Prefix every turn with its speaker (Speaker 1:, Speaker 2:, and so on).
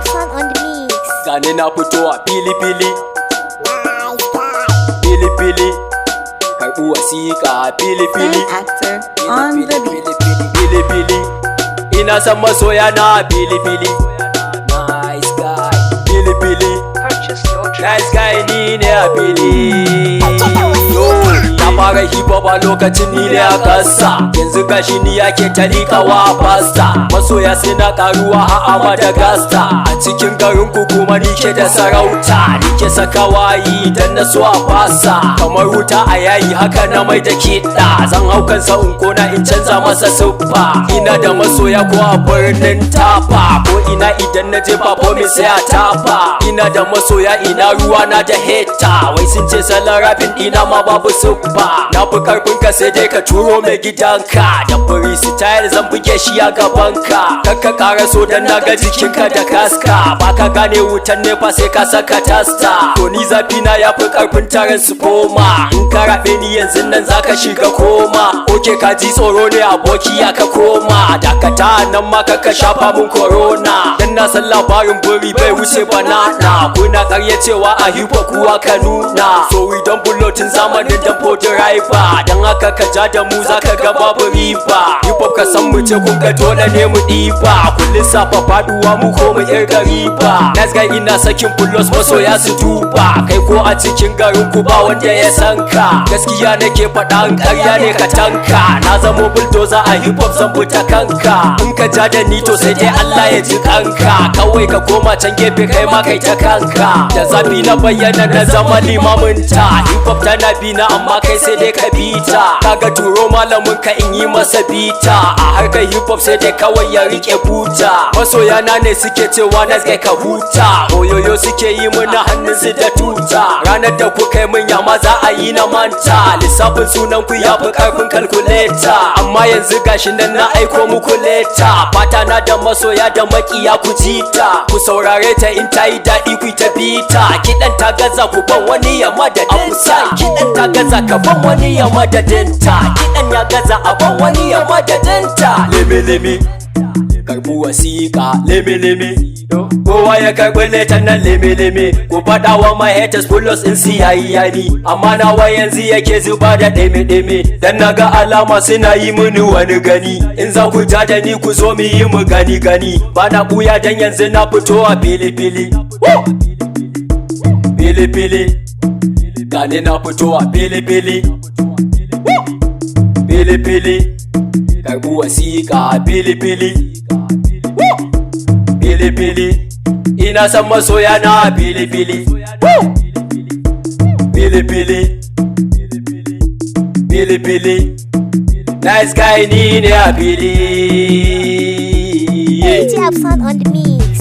Speaker 1: Fun on the mix.
Speaker 2: Gane na fito a fili-fili,
Speaker 1: Nice guy.
Speaker 2: fili-fili. Karɓi wasiƙa fili-fili,
Speaker 3: Actor on the beat.
Speaker 2: fili-fili. Ina son masoya na fili-fili. Nice guy, fili-fili.
Speaker 3: Purchase your
Speaker 2: Nice guy ni ne a fili. Na fara hip hop a lokacin ni ne a kasa. Yanzu gashi ni yake talikawa a fasta. Masoya sai na karuwa a Madagascar. A cikin garin ku kuma ni ke da sarauta. Ni ke saka wayi dan na so a fasa. Kamar wuta a yayi haka na mai da kiɗa. Zan hau kansa in kona in canza masa siffa. Ina da masoya ko a birnin Tafa. Ko ina idan na je performance sai a tafa. Ina da masoya ina ruwa na da heta. Wai sun ce salon rapin ɗina ma babu siffa. Na fi karfin ka sai dai ka turo mai gidanka. Da freestyle zan buge shi a gabanka. Kakka ƙara so dan na ga jikinka da kaska. Baka gane wutan nefa sai ka saka tasta. To ni zafi na yafi karfin taron spoma. In ka raɓe ni yanzu nan zaka shiga koma. Oke ka ji tsoro ne aboki ya ka koma. Dakata nan ma ka shafa mun corona. Dan na san labarin buri bai wuce banana. Kuna karya cewa a hip hop kuwa ka nuna. So we don bulletin zamanin dan driver. Dan haka ka ja da mu zaka ga babu riba. Hip hop ka san mu ce kun ga dole ne mu ɗiba. Kun lissafa faduwa mu ko mu irga riba. Nice guy ina sakin bullos masoya su duba. Kai ko a cikin garin ku ba wanda ya san ka. Gaskiya nake faɗa in ƙarya ne ka tanka. Na zamo bulldozer a hip hop zan buta kanka. In ka ja da ni to sai dai Allah ya ji kanka. Kawai ka koma can gefe kai ma kai ta kanka. Da zafi na bayyana na zama limaminta. Hip hop tana bi na amma kai sai dai ka bita. Kaga turo malamin ka in yi masa bita. A harkar hip hop sai dai kawai ya rike buta. Masoya na ne suke cewa na kai ka huta. Oyoyo suke yi muna hannun su da tuta. Ranar da ku kai mun yama za a yi na manta. Lissafin sunan ku ya fi karfin kalkuleta. Amma yanzu gashi nan na aiko muku leta. Fata na da masoya da makiya ku jita. Ku saurare ta in ta yi daɗi ku ta bita. Kiɗan ta gaza ku ban wani ya madadinta. Kiɗan ta gaza ka ban wani ya madadinta. Kiɗan ya gaza a ban wani ya madadinta. Leme karɓi wasiƙa leme kowa ya karɓi letan nan leme ku faɗa wa my haters bullos in si yayi amma nawa yanzu yake zuba da ɗeme dan naga alama suna yi mini wani gani. In za ku ja da ni ku zo mu yi mu gani ba na ɓuya dan yanzu na fito a fili gane na fito a fili karɓi wasiƙa fili ina san masoya na fili nice guy ni ne a fili.
Speaker 1: Fun on the mix.